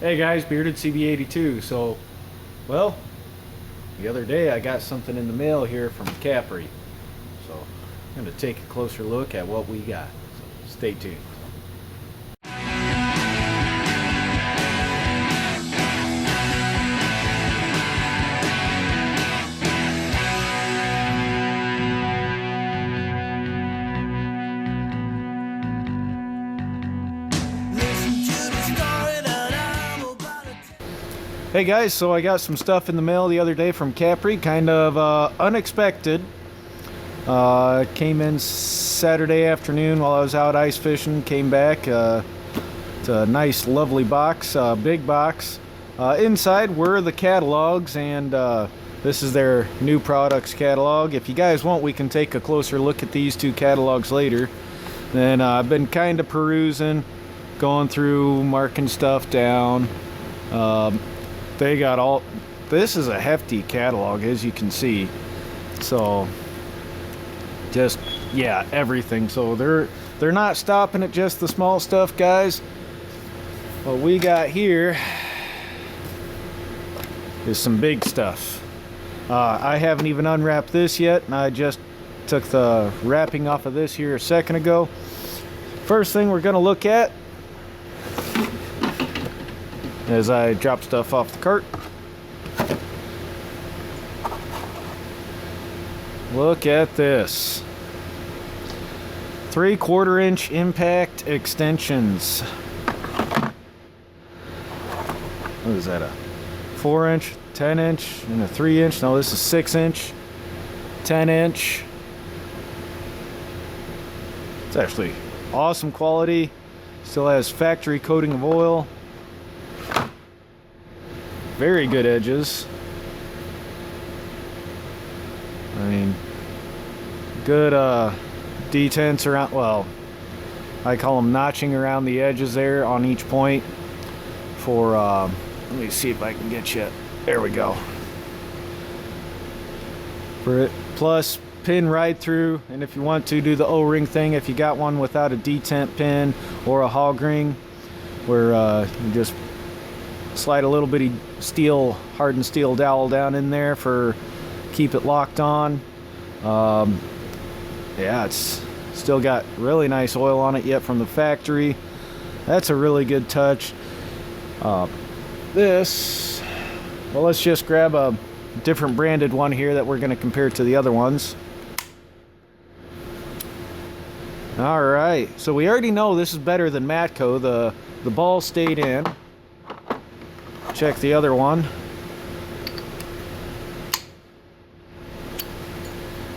Hey guys, Bearded CB82. So, well, the other day I got something in the mail here from Capri. So, I'm going to take a closer look at what we got. So, stay tuned. Hey guys, so I got some stuff in the mail the other day from Capri, kind of unexpected. Came in Saturday afternoon while I was out ice fishing, came back. It's a nice, lovely box, big box. Inside were the catalogs, and this is their new products catalog. If you guys want, we can take a closer look at these two catalogs later. Then I've been kind of perusing, going through, marking stuff down. They got all, this is a hefty catalog, as you can see. So just, yeah, everything. So they're not stopping at just the small stuff, guys. What we got here is some big stuff. I haven't even unwrapped this yet, and I just took the wrapping off of this here a second ago. First thing we're gonna look at, as I drop stuff off the cart, look at this. 3/4 inch impact extensions. What is that, a 4 inch, 10 inch, and a 3 inch? No, this is 6 inch, 10 inch. It's actually awesome quality. Still has factory coating of oil. Very good edges. I mean, good detents around, well, I call them notching around the edges there on each point for, let me see if I can get you, there we go. For it, plus pin right through, and if you want to do the O-ring thing, if you got one without a detent pin or a hog ring, where you just slide a little bitty steel, hardened steel dowel down in there for keep it locked on. Yeah, it's still got really nice oil on it yet from the factory. That's a really good touch. This, well, let's just grab a different branded one here that we're going to compare to the other ones. All right, so we already know this is better than Matco. The ball stayed in. Check the other one.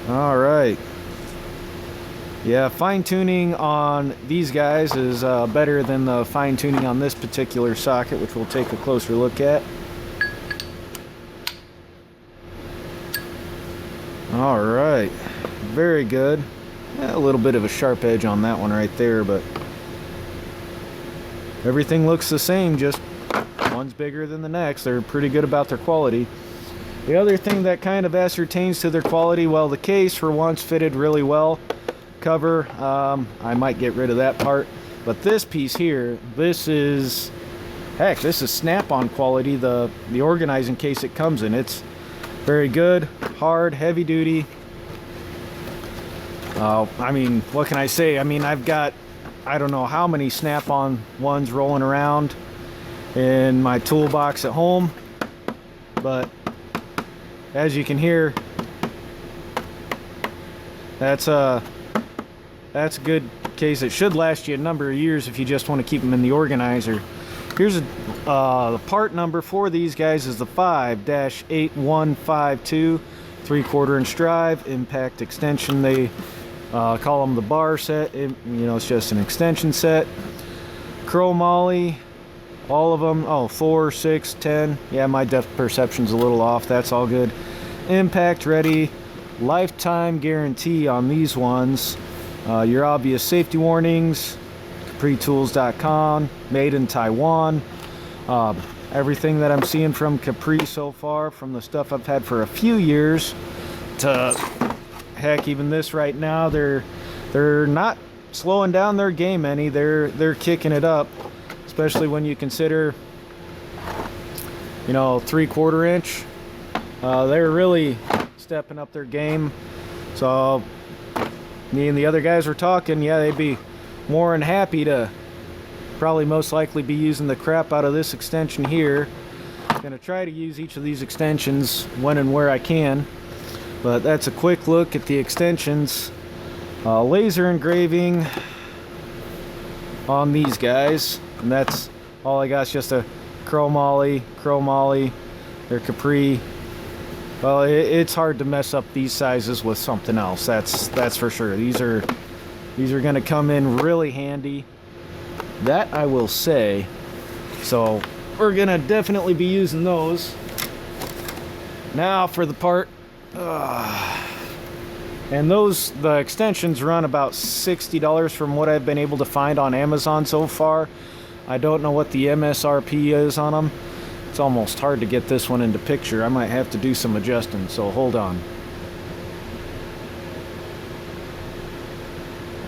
All right. Yeah, fine tuning on these guys is better than the fine tuning on this particular socket, which we'll take a closer look at. All right, very good. A little bit of a sharp edge on that one right there, but everything looks the same, just one's bigger than the next. They're pretty good about their quality. The other thing that kind of ascertains to their quality, well, the case for once fitted really well. Cover, I might get rid of that part, but this piece here, this is, heck, this is snap-on quality. The organizing case it comes in, it's very good, hard, heavy duty. I mean, what can I say? I mean, I've got, I don't know how many snap-on ones rolling around in my toolbox at home, but as you can hear, that's a good case. It should last you a number of years if you just want to keep them in the organizer. Here's the part number for these guys is the 5-8152 3/4 inch drive impact extension. They call them the bar set. You know, it's just an extension set. Chromoly, all of them. Oh, 4, 6, 10. Yeah, my depth perception's a little off. That's all good. Impact ready. Lifetime guarantee on these ones. Your obvious safety warnings. CapriTools.com. Made in Taiwan. Everything that I'm seeing from Capri so far, from the stuff I've had for a few years to, heck, even this right now, they're not slowing down their game any. They're kicking it up, especially when you consider 3/4 inch. They're really stepping up their game. So me and the other guys were talking. Yeah, they'd be more than happy to probably most likely be using the crap out of this extension here. Gonna try to use each of these extensions when and where I can. But that's a quick look at the extensions. Laser engraving on these guys, and that's all I got. Is just a chromoly, they're Capri. Well, it's hard to mess up these sizes with something else. That's for sure. These are going to come in really handy. That I will say. So we're going to definitely be using those. Now for the part. And the extensions run about $60 from what I've been able to find on Amazon so far. I don't know what the MSRP is on them. It's almost hard to get this one into picture. I might have to do some adjusting, so hold on.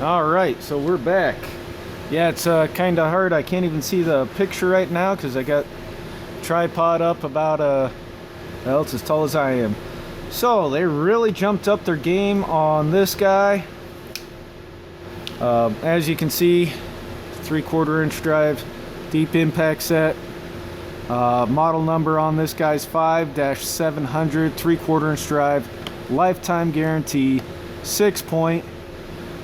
Alright, so we're back. Yeah, it's kind of hard. I can't even see the picture right now because I got tripod up about well, it's as tall as I am. So they really jumped up their game on this guy. As you can see, 3/4 inch drive, deep impact set. Model number on this guy's 5-700, 3/4 inch drive, lifetime guarantee, 6-point,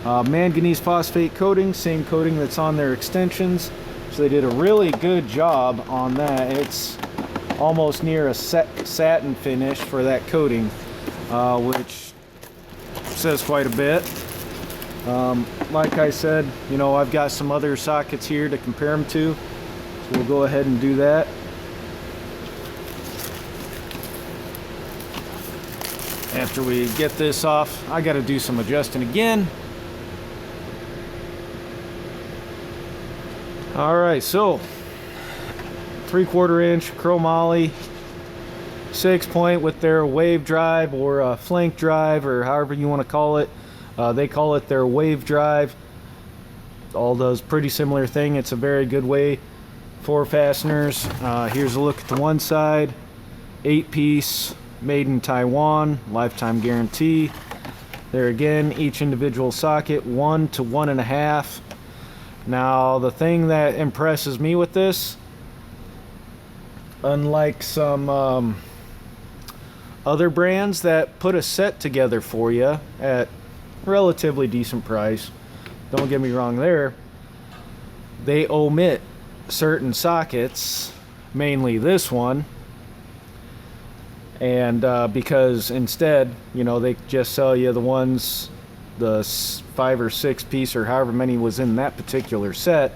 manganese phosphate coating, same coating that's on their extensions. So they did a really good job on that. It's almost near a satin finish for that coating, which says quite a bit. Like I said, I've got some other sockets here to compare them to, so we'll go ahead and do that. After we get this off, I got to do some adjusting again. Alright, so 3/4 inch chromoly, 6-point with their wave drive or flank drive, or however you want to call it. They call it their wave drive. All does pretty similar thing. It's a very good way for fasteners. Here's a look at the one side. 8-piece, made in Taiwan, lifetime guarantee. There again, each individual socket 1 to 1.5. Now the thing that impresses me with this, unlike some other brands that put a set together for you at relatively decent price, don't get me wrong there, they omit certain sockets, mainly this one. And because instead, they just sell you the ones, the 5 or 6 piece or however many was in that particular set,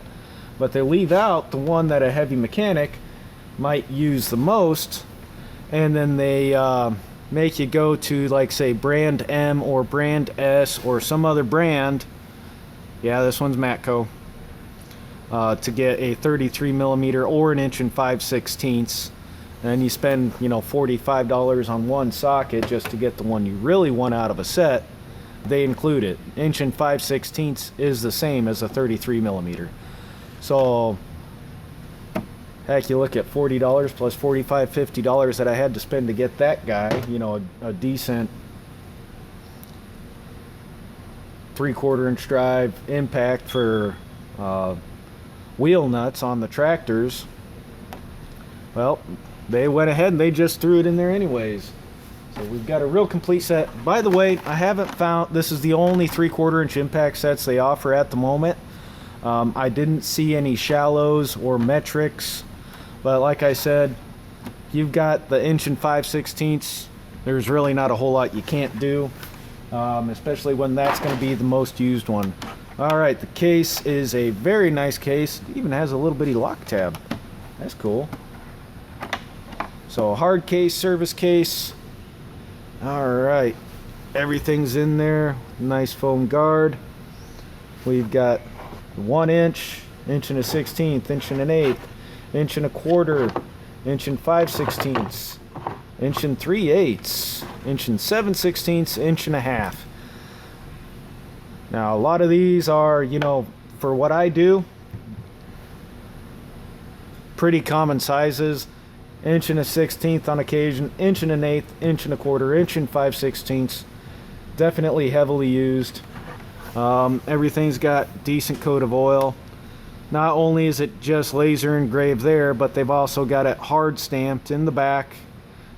but they leave out the one that a heavy mechanic might use the most, and then they make you go to, like, say, brand M or brand S or some other brand. Yeah, this one's Matco. To get a 33 millimeter or an 1 5/16. And you spend, $45 on one socket just to get the one you really want out of a set. They include it. 1 5/16 is the same as a 33 millimeter. So, heck, you look at $40 plus $45, $50 that I had to spend to get that guy, a decent 3/4 inch drive impact for wheel nuts on the tractors. Well, they went ahead and they just threw it in there anyways. So we've got a real complete set. By the way, I haven't found, this is the only 3/4 inch impact sets they offer at the moment. I didn't see any shallows or metrics, but like I said, you've got the 1 5/16. There's really not a whole lot you can't do, especially when that's going to be the most used one. Alright, the case is a very nice case. It even has a little bitty lock tab. That's cool. So, hard case, service case. Alright, everything's in there. Nice foam guard. We've got 1 inch, 1 1/16, 1 1/8, 1 1/4, 1 5/16, 1 3/8, 1 7/16, 1.5 inch. Now, a lot of these are, for what I do, pretty common sizes. inch and a 1/16 on occasion, inch and an 1/8, inch and a quarter, inch and 5/16. Definitely heavily used. Everything's got decent coat of oil. Not only is it just laser engraved there, but they've also got it hard stamped in the back,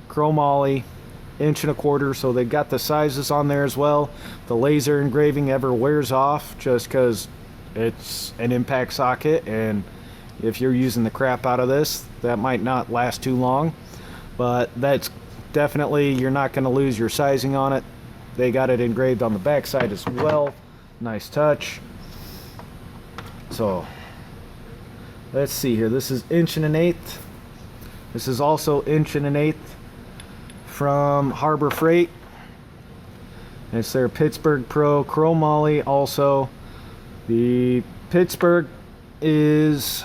chromoly, inch and a quarter, so they've got the sizes on there as well. The laser engraving ever wears off just because it's an impact socket, and if you're using the crap out of this, that might not last too long. But that's definitely, you're not going to lose your sizing on it. They got it engraved on the back side as well. Nice touch. So let's see here. This is inch and an 1/8. This is also inch and an 1/8 from Harbor Freight. It's their Pittsburgh Pro chromoly also. The Pittsburgh is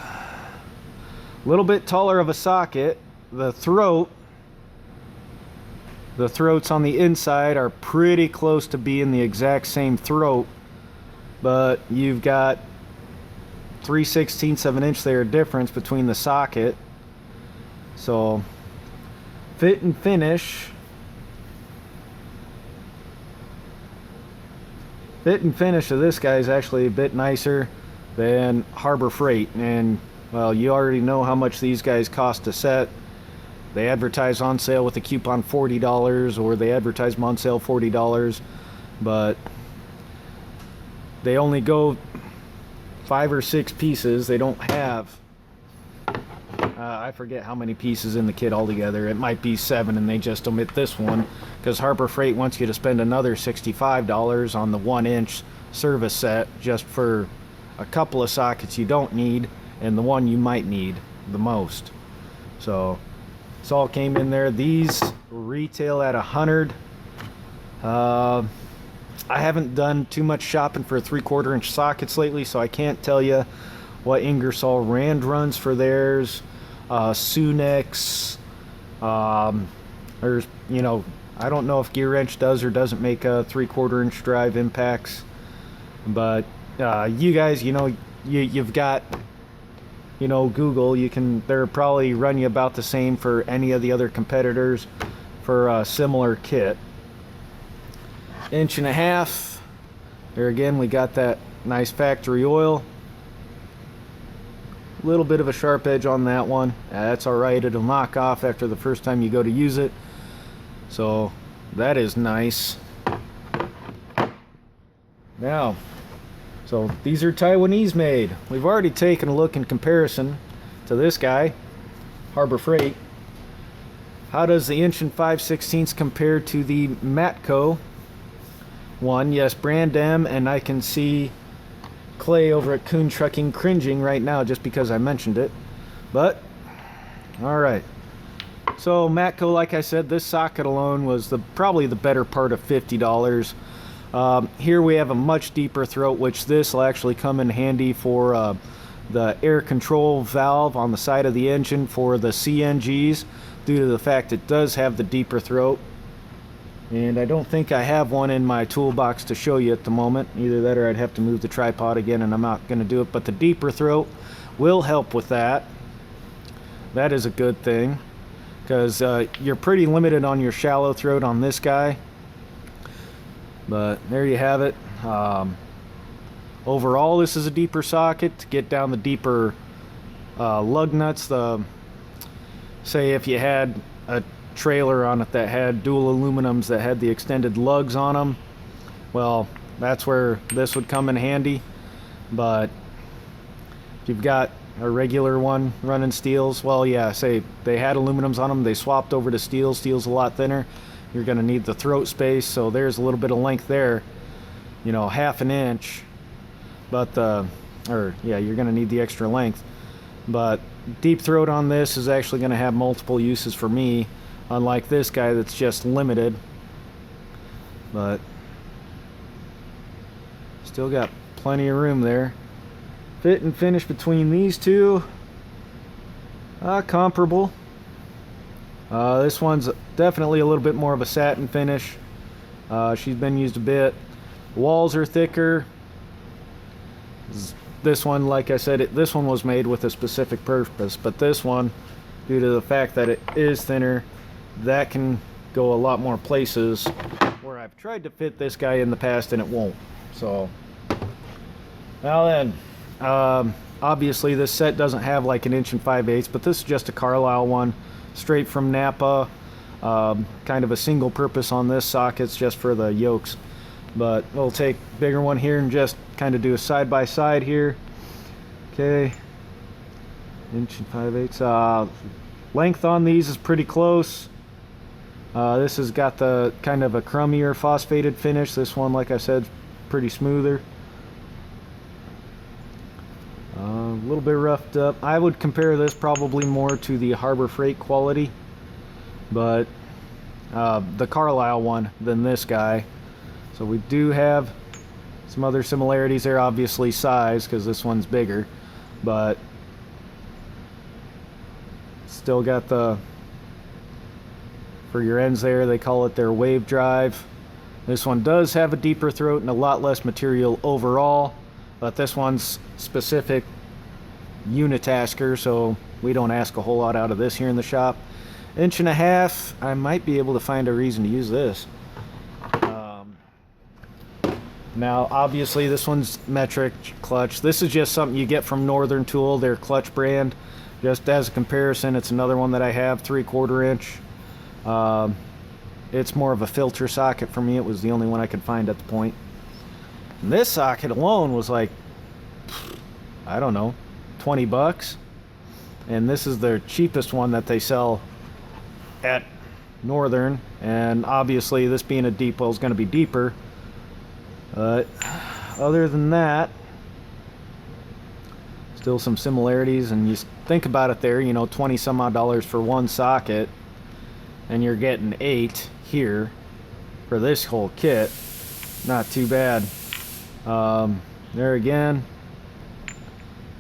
a little bit taller of a socket. The throats on the inside are pretty close to being the exact same throat, but you've got 3/16 of an inch there difference between the socket. So fit and finish of this guy is actually a bit nicer than Harbor Freight, and well, you already know how much these guys cost a set. They advertise on sale with a coupon $40, or they advertise them on sale $40, but they only go 5 or 6 pieces. They don't have I forget how many pieces in the kit altogether. It might be 7, and they just omit this one because Harbor Freight wants you to spend another $65 on the 1-inch service set just for a couple of sockets you don't need and the one you might need the most. So this all came in there. These retail at $100. I haven't done too much shopping for 3/4 inch sockets lately, so I can't tell you what Ingersoll Rand runs for theirs. Sunex, there's, you know, I don't know if Gear Wrench does or doesn't make 3/4 inch drive impacts, but you guys, you know, you've got, you know, Google. You can, they're probably run you about the same for any of the other competitors for a similar kit. 1.5 inch. There again, we got that nice factory oil. Little bit of a sharp edge on that one. That's alright, it'll knock off after the first time you go to use it, so that is nice. Now, so these are Taiwanese made. We've already taken a look in comparison to this guy, Harbor Freight. How does the 1 5/16 inch compare to the Matco one? Yes, brand M, and I can see Clay over at Kuhn Trucking cringing right now just because I mentioned it, but all right. So Matco, like I said, this socket alone was probably the better part of $50. Here we have a much deeper throat, which this will actually come in handy for the air control valve on the side of the engine for the CNGs, due to the fact it does have the deeper throat. And I don't think I have one in my toolbox to show you at the moment. Either that or I'd have to move the tripod again, and I'm not going to do it. But the deeper throat will help with that. That is a good thing, because you're pretty limited on your shallow throat on this guy. But there you have it. Overall, this is a deeper socket to get down the deeper lug nuts. Say if you had a trailer on it that had dual aluminums that had the extended lugs on them, well, that's where this would come in handy. But if you've got a regular one running steels, well, yeah, say they had aluminums on them, they swapped over to steel. Steel's a lot thinner. You're going to need the throat space, so there's a little bit of length there, you know, 1/2 inch. But you're going to need the extra length. But deep throat on this is actually going to have multiple uses for me, unlike this guy that's just limited. But still got plenty of room there. Fit and finish between these two, comparable. This one's definitely a little bit more of a satin finish. She's been used a bit. Walls are thicker. This one, like I said, this one was made with a specific purpose, but this one due to the fact that it is thinner. That can go a lot more places where I've tried to fit this guy in the past and it won't. So now then, obviously this set doesn't have like 1 5/8", but this is just a Carlisle one, straight from Napa. Kind of a single purpose on this socket's just for the yokes, but we'll take bigger one here and just kind of do a side by side here. Okay, 1 5/8". Length on these is pretty close. This has got the kind of a crummier phosphated finish. This one, like I said, pretty smoother. A little bit roughed up. I would compare this probably more to the Harbor Freight quality, but the Carlisle one than this guy. So we do have some other similarities there, obviously size, because this one's bigger, but still got the, for your ends there, they call it their wave drive. This one does have a deeper throat and a lot less material overall, but this one's specific unitasker, so we don't ask a whole lot out of this here in the shop. 1 1/2". I might be able to find a reason to use this. Now obviously this one's metric clutch. This is just something you get from Northern Tool, their clutch brand. Just as a comparison, it's another one that I have, 3/4 inch. It's more of a filter socket for me. It was the only one I could find at the point. And this socket alone was like, I don't know, 20 bucks. And this is their cheapest one that they sell at Northern. And obviously this being a deep well is going to be deeper. But other than that, still some similarities. And you think about it there, you know, 20 some odd dollars for one socket, and you're getting 8 here for this whole kit. Not too bad. There again,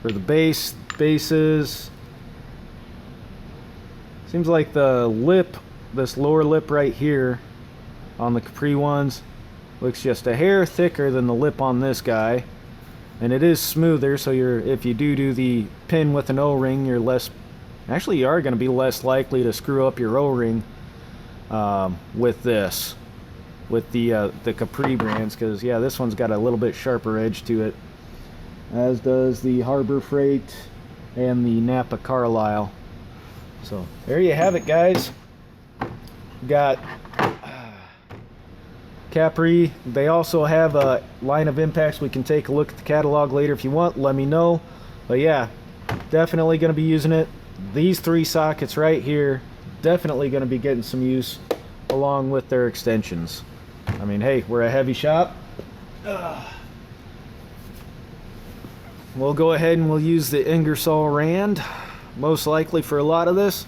for the bases, seems like the lip, this lower lip right here on the Capri ones, looks just a hair thicker than the lip on this guy, and it is smoother, so if you do the pin with an O-ring, you're less, actually you are going to be less likely to screw up your O-ring with this, with the Capri brands, because yeah, this one's got a little bit sharper edge to it, as does the Harbor Freight and the Napa Carlisle. So there you have it, guys. Got Capri. They also have a line of impacts. We can take a look at the catalog later if you want. Let me know. But yeah, definitely going to be using it. These 3 sockets right here, definitely going to be getting some use along with their extensions. I mean, hey, we're a heavy shop. We'll go ahead and we'll use the Ingersoll Rand, most likely for a lot of this.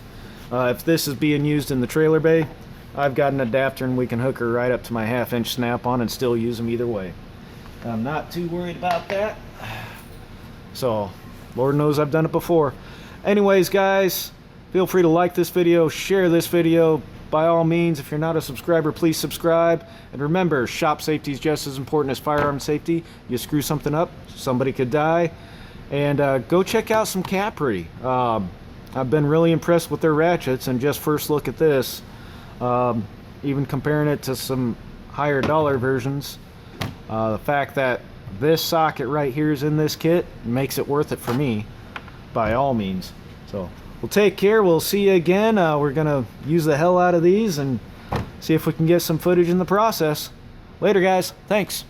If this is being used in the trailer bay, I've got an adapter and we can hook her right up to my 1/2 inch snap-on and still use them either way. I'm not too worried about that. So, Lord knows I've done it before. Anyways, guys, feel free to like this video, share this video. By all means, if you're not a subscriber, please subscribe. And remember, shop safety is just as important as firearm safety. You screw something up, somebody could die. And go check out some Capri. I've been really impressed with their ratchets, and just first look at this. Even comparing it to some higher dollar versions, the fact that this socket right here is in this kit makes it worth it for me, by all means. So we'll take care. We'll see you again. We're gonna use the hell out of these and see if we can get some footage in the process. Later, guys. Thanks.